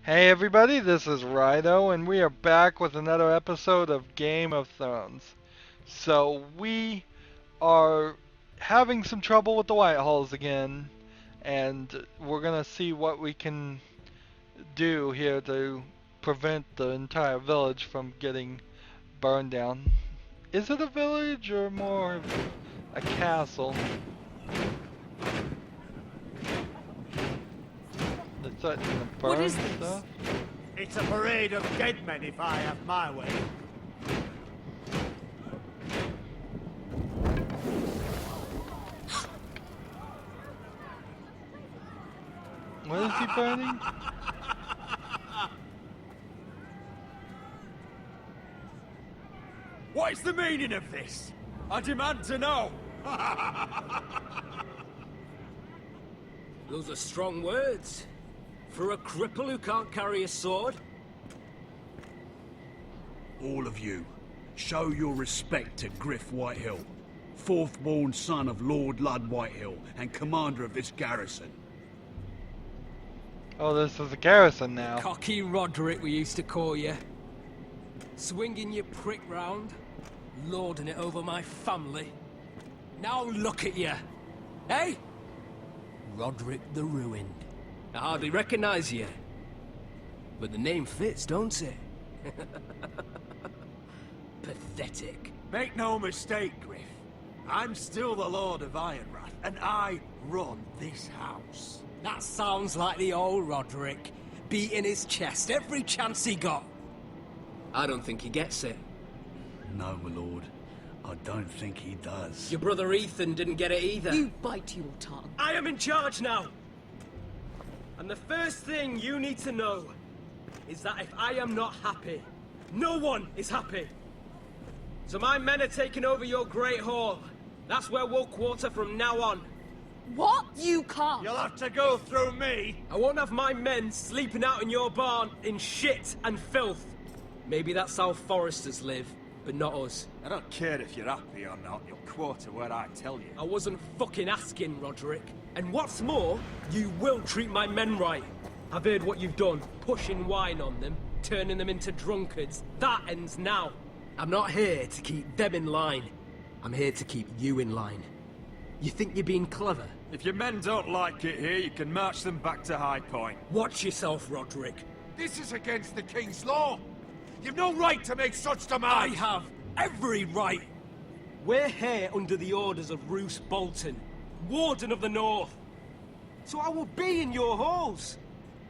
Hey everybody, this is Rydo, and we are back with another episode of Game of Thrones. So we are having some trouble with the Whitehalls again, and we're gonna see what we can do here to prevent the entire village from getting burned down. Is it a village or more of a castle? They're threatening to What burn is this? stuff? It's a parade of dead men if I have my way. What is he burning? What is the meaning of this? I demand to know. Those are strong words. For a cripple who can't carry a sword? All of you, show your respect to Griff Whitehill, fourth-born son of Lord Ludd Whitehill and commander of this garrison. Oh, this is a garrison now. Cocky Roderick, we used to call you. Swinging your prick round, lording it over my family. Now look at you. Hey? Roderick the Ruined. I hardly recognize you. But the name fits, don't it? Pathetic. Make no mistake, Griff. I'm still the Lord of Ironrath, and I run this house. That sounds like the old Roderick, beating his chest every chance he got. I don't think he gets it. No, my lord, I don't think he does. Your brother Ethan didn't get it either. You bite your tongue. I am in charge now! And the first thing you need to know is that if I am not happy, no one is happy. So my men are taking over your Great Hall. That's where we'll quarter from now on. What? You can't. You'll have to go through me. I won't have my men sleeping out in your barn in shit and filth. Maybe that's how Forresters live, but not us. I don't care if you're happy or not. You'll quarter where I tell you. I wasn't fucking asking, Roderick. And what's more, you will treat my men right. I've heard what you've done, pushing wine on them, turning them into drunkards. That ends now. I'm not here to keep them in line. I'm here to keep you in line. You think you're being clever? If your men don't like it here, you can march them back to High Point. Watch yourself, Roderick. This is against the King's law. You've no right to make such I demands. have every right. We're here under the orders of Roose Bolton, Warden of the North. So I will be in your halls.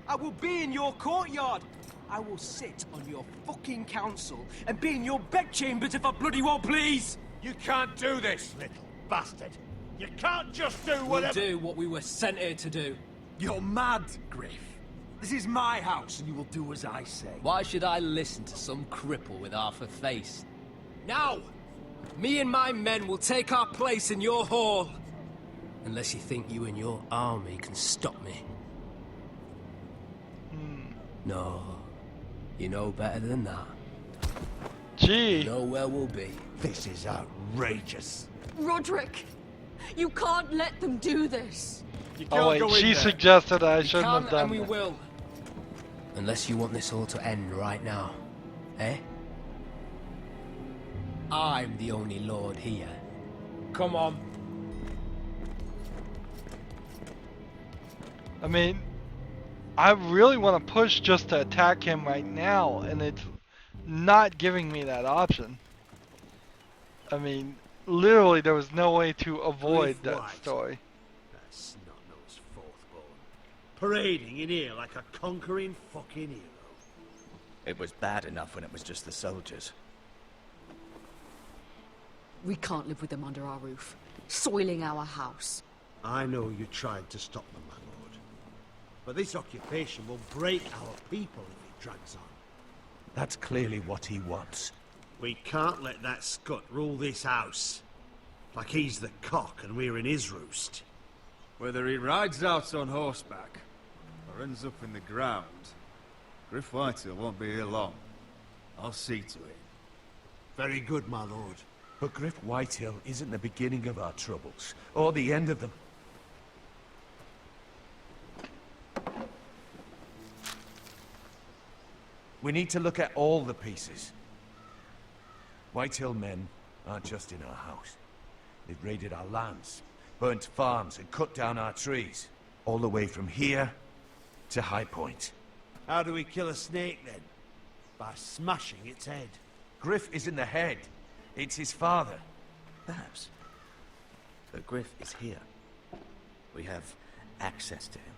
I will be in your courtyard. I will sit on your fucking council and be in your bedchambers if I bloody well please. You can't do this, little Bastard. You can't just do We'll whatever... do what we were sent here to do. You're mad, Griff. This is my house, and you will do as I say. Why should I listen to some cripple with half a face? Now, me and my men will take our place in your hall. Unless you think you and your army can stop me. No, you know better than that. Gee. You know where we'll be. This is outrageous. Roderick, you can't let them do this. You can't Oh wait, go in she there. suggested I We shouldn't can have done and we that. will. Unless you want this all to end right now. Eh? I'm the only lord here. Come on. I mean, I really want to push just to attack him right now, and it's not giving me that option. I mean, literally there was no way to avoid Griff that White. story. That snot-nosed fourthborn. Parading in here like a conquering fucking hero. It was bad enough when it was just the soldiers. We can't live with them under our roof, soiling our house. I know you tried to stop them, my lord. But this occupation will break our people if it drags on. That's clearly what he wants. We can't let that scut rule this house. Like he's the cock and we're in his roost. Whether he rides out on horseback or ends up in the ground, Griff Whitehill won't be here long. I'll see to it. Very good, my lord. But Griff Whitehill isn't the beginning of our troubles, or the end of them. We need to look at all the pieces. Whitehill men aren't just in our house. They've raided our lands, burnt farms, and cut down our trees. All the way from here to High Point. How do we kill a snake, then? By smashing its head. Griff isn't the head. It's his father. Perhaps. But Griff is here. We have access to him.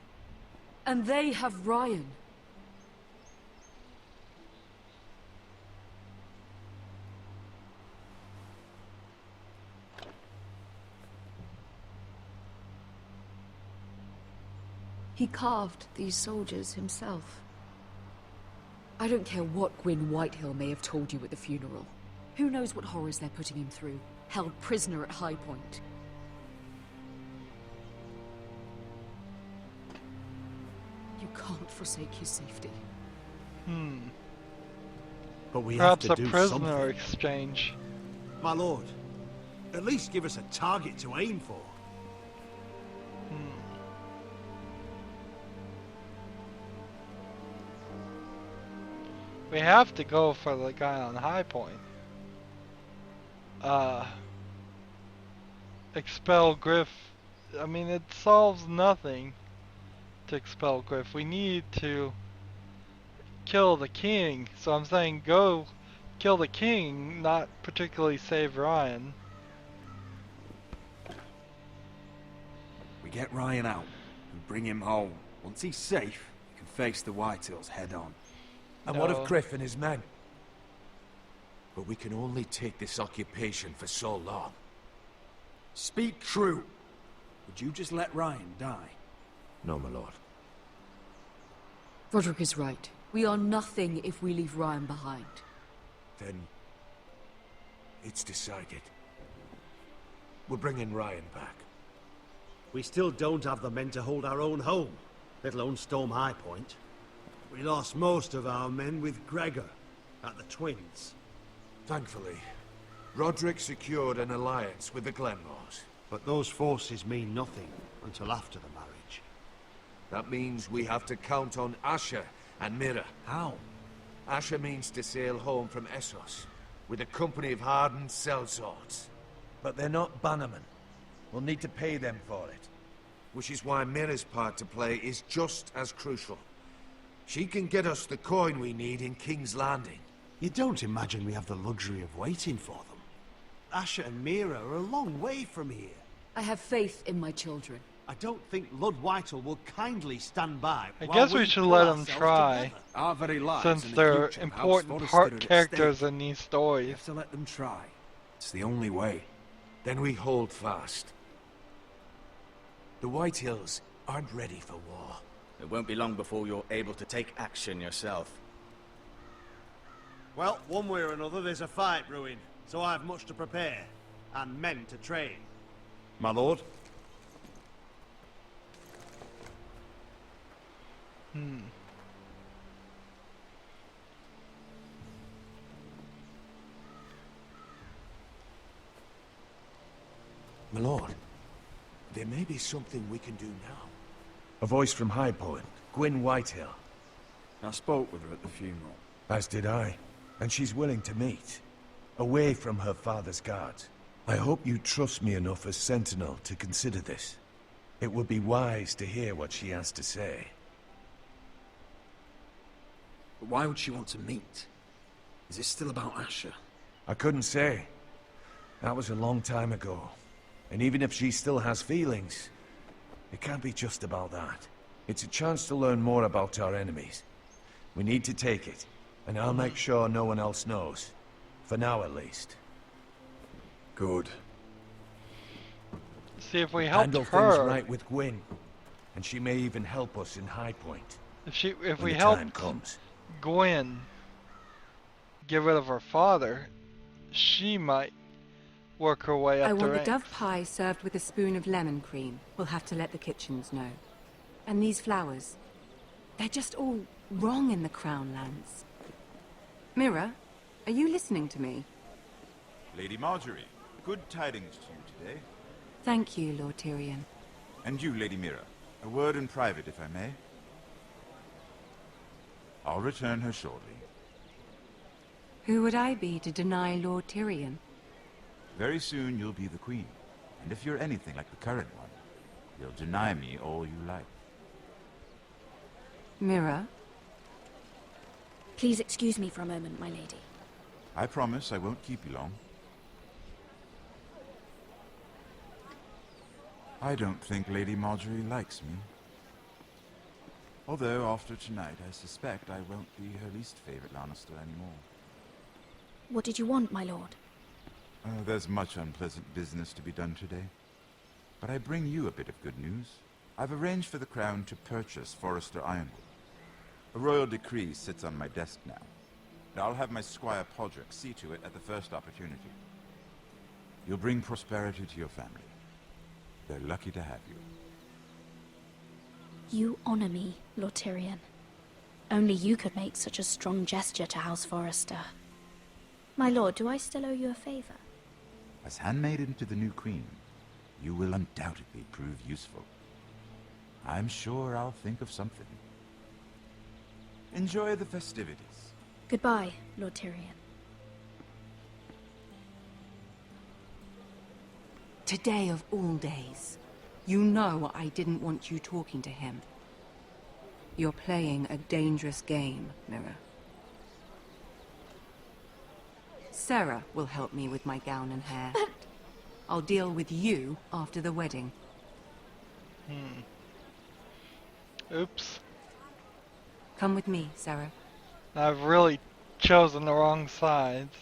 And they have Ryan. He carved these soldiers himself. I don't care what Gwyn Whitehill may have told you at the funeral. Who knows what horrors they're putting him through, held prisoner at High Point. You can't forsake his safety. But we Perhaps have to a do prisoner something. exchange. My lord, at least give us a target to aim for. We have to go for the guy on High Point. Expel Griff. I mean, it solves nothing to expel Griff. We need to kill the king. So I'm saying go kill the king, not particularly save Ryan. We get Ryan out and bring him home. Once he's safe, we can face the Whitehills head on. And what of Griff and his men? But we can only take this occupation for so long. Speak true. Would you just let Ryan die? No, my lord. Roderick is right. We are nothing if we leave Ryan behind. Then it's decided. We're bringing Ryan back. We still don't have the men to hold our own home, let alone storm High Point. We lost most of our men with Gregor at the Twins. Thankfully, Roderick secured an alliance with the Glenmores. But those forces mean nothing until after the marriage. That means we have to count on Asher and Mira. How? Asher means to sail home from Essos with a company of hardened sellswords. But they're not bannermen. We'll need to pay them for it. Which is why Mira's part to play is just as crucial. She can get us the coin we need in King's Landing. You don't imagine we have the luxury of waiting for them? Asher and Mira are a long way from here. I have faith in my children. I don't think Lord Whitehill will kindly stand by. I while guess we should pull let them ourselves try, together. Our very lives since and the they're future of House important Forrester are at characters stake. in these We stories. have to let them try. It's the only way. Then we hold fast. The Whitehills aren't ready for war. It won't be long before you're able to take action yourself. Well, one way or another, there's a fight brewing, so I have much to prepare, and men to train. My lord? My lord, there may be something we can do now. A voice from High Point, Gwyn Whitehill. I spoke with her at the funeral. As did I. And she's willing to meet. Away from her father's guards. I hope you trust me enough as Sentinel to consider this. It would be wise to hear what she has to say. But why would she want to meet? Is it still about Asher? I couldn't say. That was a long time ago. And even if she still has feelings, it can't be just about that. It's a chance to learn more about our enemies. We need to take it, and I'll make sure no one else knows. For now, at least. Good. See if we help Handle her. things right with Gwyn, and she may even help us in High Point. If when we the help time comes. Gwyn get rid of her father, she might work her way up I the want the ranks. dove pie served with a spoon of lemon cream. We'll have to let the kitchens know. And these flowers. They're just all wrong in the Crown lands. Mira, are you listening to me? Lady Marjorie, good tidings to you today. Thank you, Lord Tyrion. And you, Lady Mira. A word in private, if I may. I'll return her shortly. Who would I be to deny Lord Tyrion? Very soon you'll be the queen. And if you're anything like the current one, you'll deny me all you like. Mira? Please excuse me for a moment, my lady. I promise I won't keep you long. I don't think Lady Marjorie likes me. Although, after tonight, I suspect I won't be her least favorite Lannister anymore. What did you want, my lord? There's much unpleasant business to be done today. But I bring you a bit of good news. I've arranged for the Crown to purchase Forrester Ironwood. A royal decree sits on my desk now. I'll have my squire Podrick see to it at the first opportunity. You'll bring prosperity to your family. They're lucky to have you. You honor me, Lord Tyrion. Only you could make such a strong gesture to House Forrester. My lord, do I still owe you a favor? As handmaiden to the new queen, you will undoubtedly prove useful. I'm sure I'll think of something. Enjoy the festivities. Goodbye, Lord Tyrion. Today of all days. You know I didn't want you talking to him. You're playing a dangerous game, Mira. Sarah will help me with my gown and hair. But... I'll deal with you after the wedding. Oops. Come with me, Sarah. I've really chosen the wrong sides.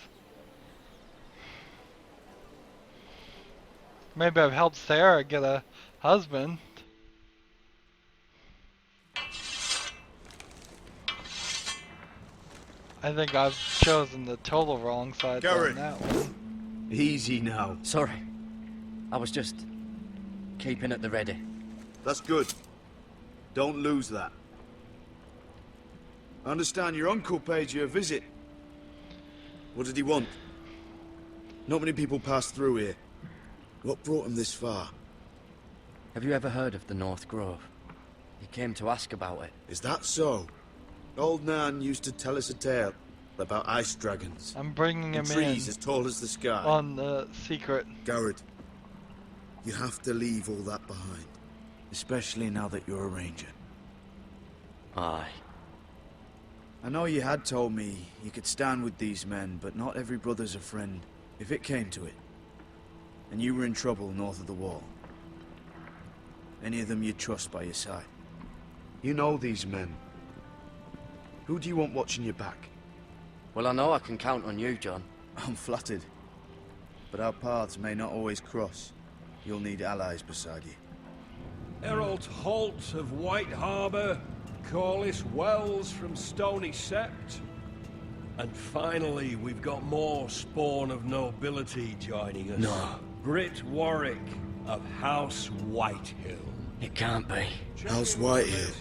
Maybe I've helped Sarah get a husband. I think I've chosen the total wrong side on that one. Easy now. Sorry. I was just keeping at the ready. That's good. Don't lose that. I understand your uncle paid you a visit. What did he want? Not many people pass through here. What brought him this far? Have you ever heard of the North Grove? He came to ask about it. Is that so? Old Nan used to tell us a tale about ice dragons. I'm bringing him in. Trees as tall as the sky. On the secret. Garrett, you have to leave all that behind. Especially now that you're a ranger. Aye. I know you had told me you could stand with these men, but not every brother's a friend, if it came to it. And you were in trouble north of the wall. Any of them you'd trust by your side. You know these men. Who do you want watching your back? Well, I know I can count on you, John. I'm flattered. But our paths may not always cross. You'll need allies beside you. Herald Holt of White Harbour, Corliss Wells from Stony Sept. And finally, we've got more spawn of nobility joining us. No. Britt Warwick of House Whitehill. It can't be. House Whitehill.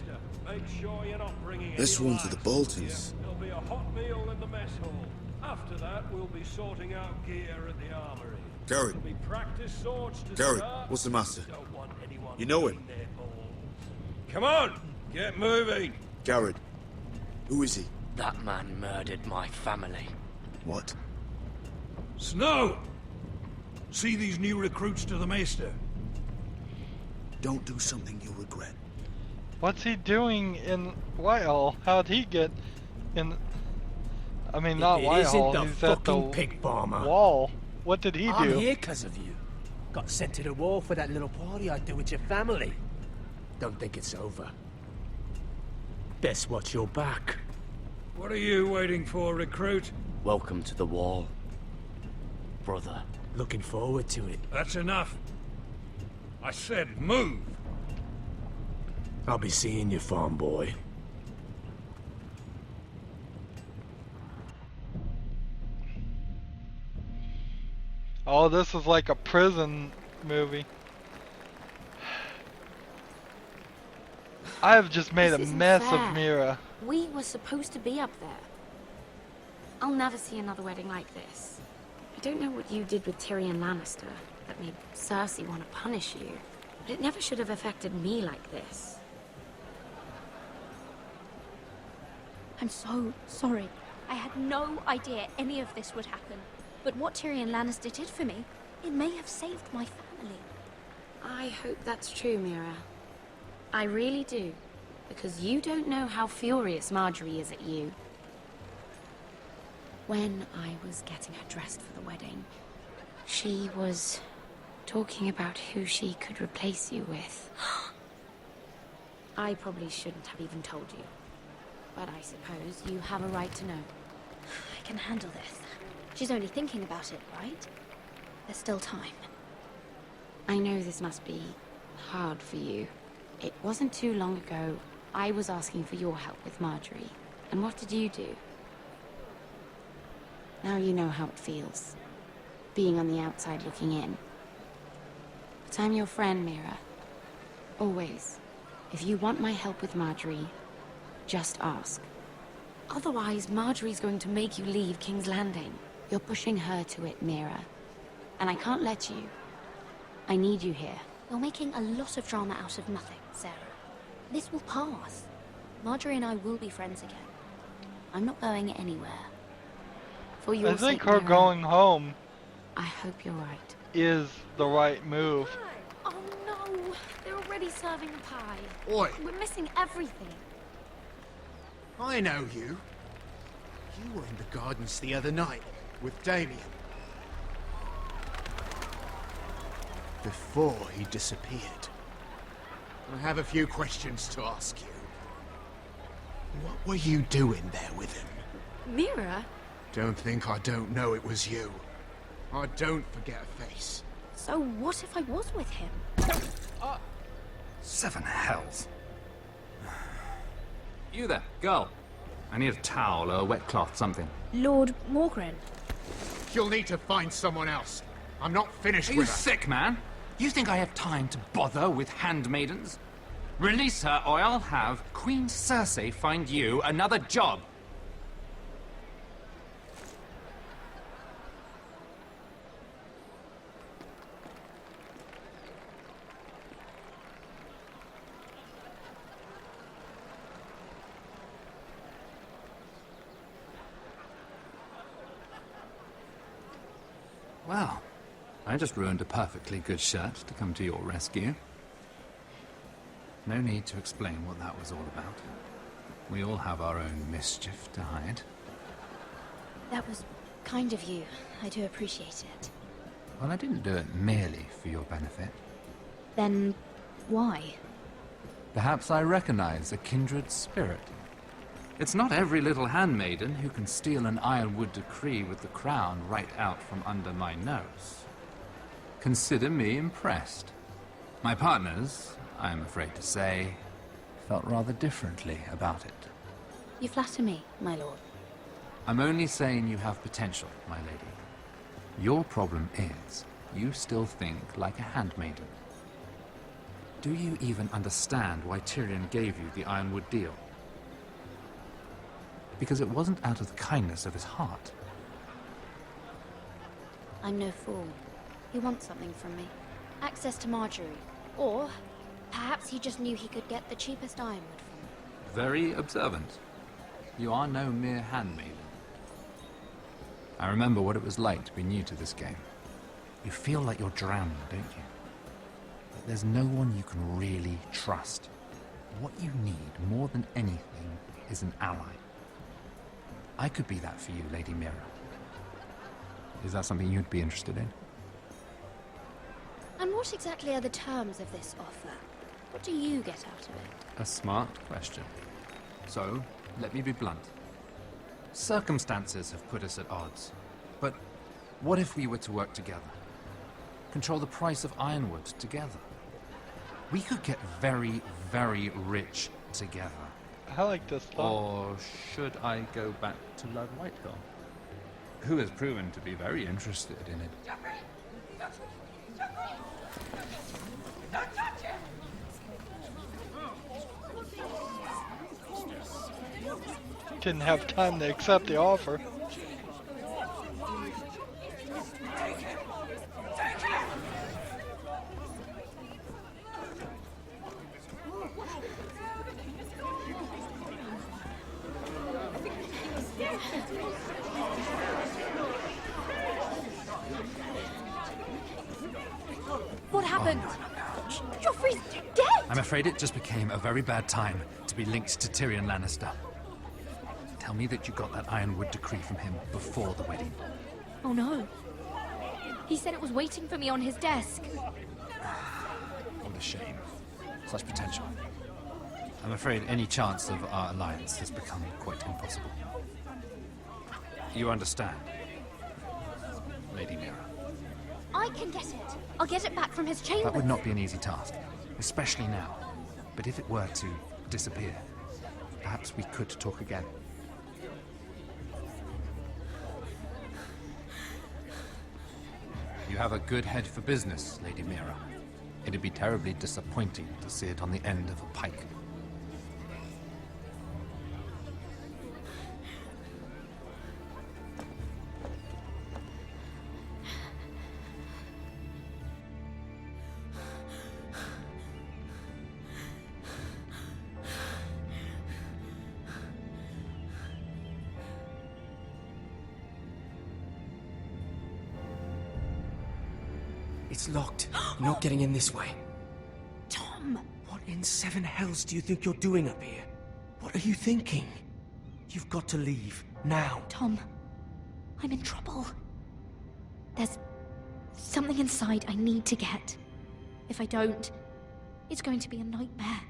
Make sure you're not bringing This any one's for the lads. Boltons. There'll be a hot meal in the mess hall. After that, we'll be sorting out gear at the armory. Garrett. There'll be practice swords to Garrett, start. what's the matter? Don't want anyone You know him? getting their balls. Come on, get moving. Garrett. Who is he? That man murdered my family. What? Snow! See these new recruits to the Maester? Don't do something you'll regret. What's he doing in Whitehall? How'd he get in... I mean, not It Whitehall, isn't the he's at the fucking pig farmer. wall. What did he I'm do? here because of you. Got sent to the wall for that little party I do with your family. Don't think it's over. Best watch your back. What are you waiting for, recruit? Welcome to the wall, brother. Looking forward to it. That's enough. I said move. I'll be seeing you, farm boy. Oh, this is like a prison movie. I have just made This a isn't mess fair. of Mira. We were supposed to be up there. I'll never see another wedding like this. I don't know what you did with Tyrion Lannister that made Cersei want to punish you, but it never should have affected me like this. I'm so sorry. I had no idea any of this would happen. But what Tyrion Lannister did for me, it may have saved my family. I hope that's true, Mira. I really do. Because you don't know how furious Marjorie is at you. When I was getting her dressed for the wedding, she was talking about who she could replace you with. I probably shouldn't have even told you. But I suppose you have a right to know. I can handle this. She's only thinking about it, right? There's still time. I know this must be hard for you. It wasn't too long ago I was asking for your help with Marjorie. And what did you do? Now you know how it feels. Being on the outside looking in. But I'm your friend, Mira. Always. If you want my help with Marjorie, just ask. Otherwise, Marjorie's going to make you leave King's Landing. You're pushing her to it, Mira. And I can't let you. I need you here. You're making a lot of drama out of nothing, Sarah. This will pass. Marjorie and I will be friends again. I'm not going anywhere. For your I think sake, her Mira, going home I hope you're right. is the right move. Oh no! They're already serving the pie. Oi! We're missing everything. I know you. You were in the gardens the other night with Damien. Before he disappeared. I have a few questions to ask you. What were you doing there with him? Mira? Don't think I don't know it was you. I don't forget a face. So what if I was with him? Seven hells. You there, girl. I need a towel or a wet cloth, something. Lord Morgren. You'll need to find someone else. I'm not finished Are with you her. sick, man? You think I have time to bother with handmaidens? Release her, or I'll have Queen Cersei find you another job. Well, I just ruined a perfectly good shirt to come to your rescue. No need to explain what that was all about. We all have our own mischief to hide. That was kind of you. I do appreciate it. Well, I didn't do it merely for your benefit. Then why? Perhaps I recognize a kindred spirit. It's not every little handmaiden who can steal an ironwood decree with the crown right out from under my nose. Consider me impressed. My partners, I am afraid to say, felt rather differently about it. You flatter me, my lord. I'm only saying you have potential, my lady. Your problem is, you still think like a handmaiden. Do you even understand why Tyrion gave you the ironwood deal? Because it wasn't out of the kindness of his heart. I'm no fool. He wants something from me. Access to Marjorie. Or perhaps he just knew he could get the cheapest ironwood from me. Very observant. You are no mere handmaiden. I remember what it was like to be new to this game. You feel like you're drowning, don't you? But there's no one you can really trust. What you need more than anything is an ally. I could be that for you, Lady Mira. Is that something you'd be interested in? And what exactly are the terms of this offer? What do you get out of it? A smart question. So, let me be blunt. Circumstances have put us at odds. But what if we were to work together? Control the price of ironwood together? We could get very, very rich together. I like this thought. Or should I go back to Lord Whitehill, who has proven to be very interested in it? Didn't have time to accept the offer. What happened? Joffrey's dead! I'm afraid it just became a very bad time to be linked to Tyrion Lannister. Tell me that you got that Ironwood decree from him before the wedding. Oh no. He said it was waiting for me on his desk. What a shame. Such potential. I'm afraid any chance of our alliance has become quite impossible. You understand, Lady Mira? I can get it. I'll get it back from his chamber. That would not be an easy task, especially now. But if it were to disappear, perhaps we could talk again. You have a good head for business, Lady Mira. It'd be terribly disappointing to see it on the end of a pike. It's locked. You're not getting in this way. Tom! What in seven hells do you think you're doing up here? What are you thinking? You've got to leave. Now. Tom, I'm in trouble. There's something inside I need to get. If I don't, it's going to be a nightmare.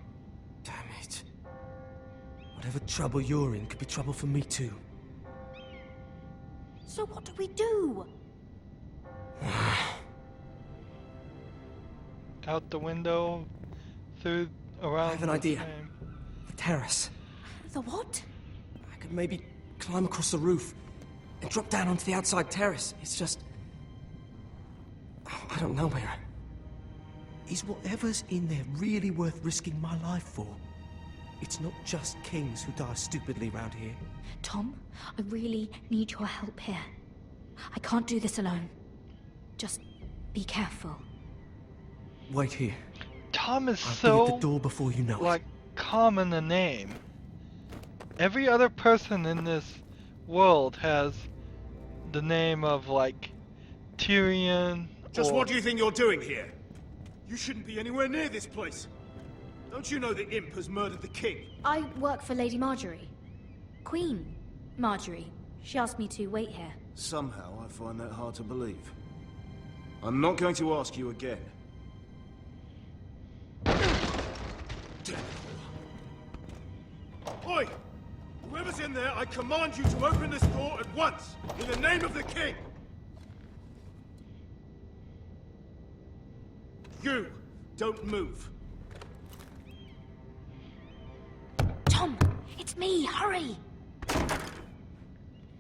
Damn it. Whatever trouble you're in could be trouble for me too. So what do we do? Out the window, through, around. I have an idea. The terrace. The what? I could maybe climb across the roof and drop down onto the outside terrace. It's just... I don't know, Mira. Is whatever's in there really worth risking my life for? It's not just kings who die stupidly round here. Tom, I really need your help here. I can't do this alone. Just be careful. Wait here. Tom is I'll so be at the door before you know like common a name. Every other person in this world has the name of like Tyrion. Just what do you think you're doing here? You shouldn't be anywhere near this place. Don't you know the imp has murdered the king? I work for Lady Marjorie. Queen Marjorie. She asked me to wait here. Somehow I find that hard to believe. I'm not going to ask you again. Oi! Whoever's in there, I command you to open this door at once, in the name of the king! You, don't move. Tom, it's me, hurry!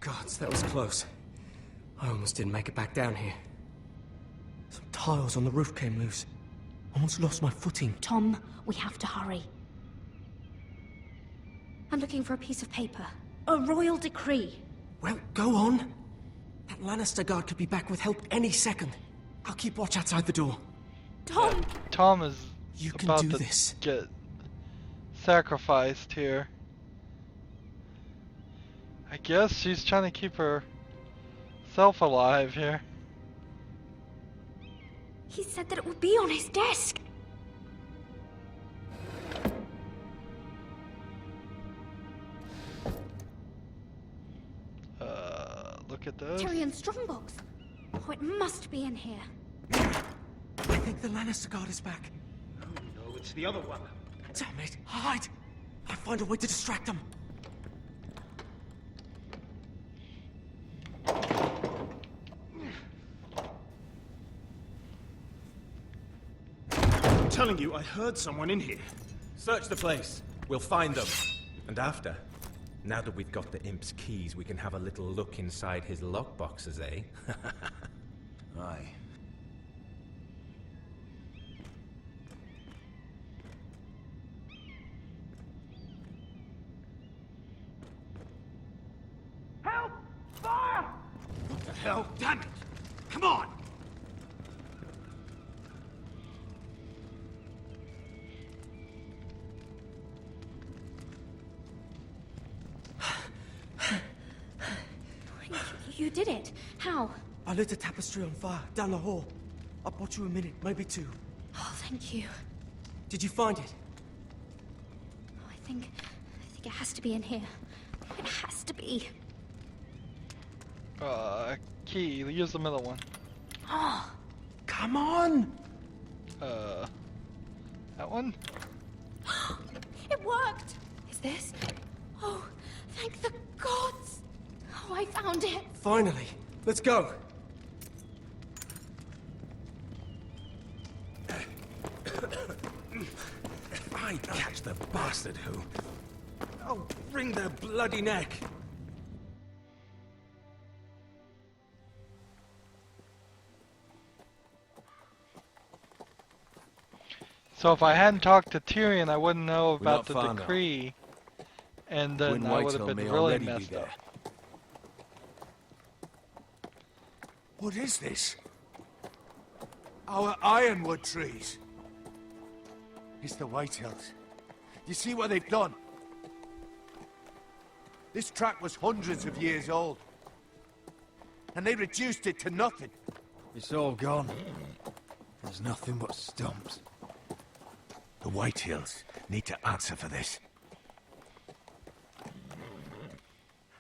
Gods, that was close. I almost didn't make it back down here. Some tiles on the roof came loose. Almost lost my footing. Tom, we have to hurry. I'm looking for a piece of paper. A royal decree. Well, go on. That Lannister guard could be back with help any second. I'll keep watch outside the door. Tom! Tom is You can about do to this. get sacrificed here. I guess she's trying to keep herself alive here. He said that it would be on his desk. Look at this. Tyrion's strongbox. Oh, it must be in here. I think the Lannister guard is back. No, it's the other one. Damn it! Hide! I'll find a way to distract them. I'm telling you, I heard someone in here. Search the place. We'll find them. And after, now that we've got the imp's keys, we can have a little look inside his lockboxes, eh? Aye. Help! Fire! What the hell? Damn it! Come on! You did it. How? I lit a tapestry on fire down the hall. I bought you a minute, maybe two. Oh, thank you. Did you find it? Oh, I think it has to be in here. It has to be. Key. Use the middle one. Oh, come on! That one? It worked! Is this? Oh, thank the gods! Oh, I found it! Finally! Let's go! If I catch the bastard who... I'll wring their bloody neck! So if I hadn't talked to Tyrion, I wouldn't know We're not about the far now. decree, and then Gwyn I would have Whitehall been may really already be messed there. up. What is this? Our ironwood trees. It's the Whitehills. You see what they've done? This track was hundreds of years old. And they reduced it to nothing. It's all gone. There's nothing but stumps. The Whitehills need to answer for this.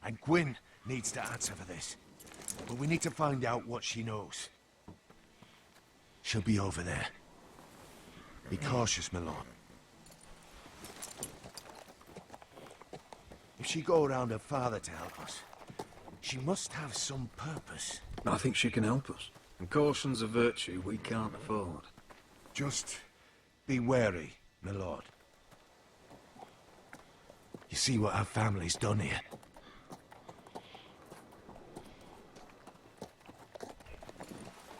And Gwyn needs to answer for this. But we need to find out what she knows. She'll be over there. Be cautious, my lord. If she go around her father to help us, she must have some purpose. I think she can help us. And caution's a virtue we can't afford. Just be wary, my lord. You see what our family's done here?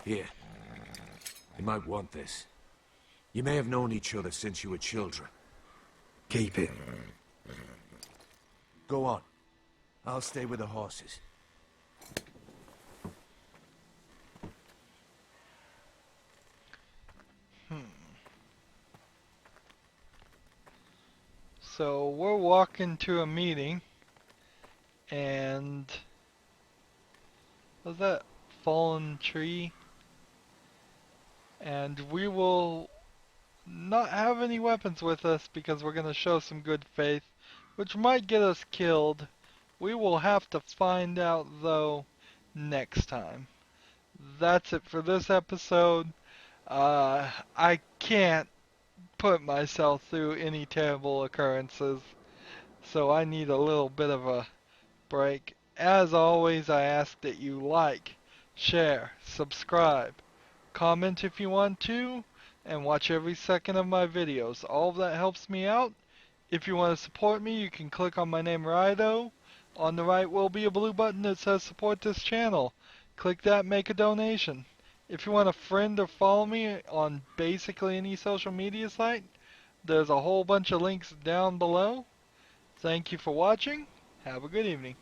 Here. You might want this. You may have known each other since you were children. Keep it. Go on. I'll stay with the horses. So we're walking to a meeting, and was that fallen tree? And we will not have any weapons with us because we're going to show some good faith, which might get us killed. We will have to find out though next time. That's it for this episode. I can't put myself through any terrible occurrences, so I need a little bit of a break. As always, I ask that you like, share, subscribe, comment if you want to, and watch every second of my videos. All of that helps me out. If you want to support me, you can click on my name, Rydo. On the right will be a blue button that says support this channel. Click that, make a donation. If you want to friend or follow me on basically any social media site, there's a whole bunch of links down below. Thank you for watching. Have a good evening.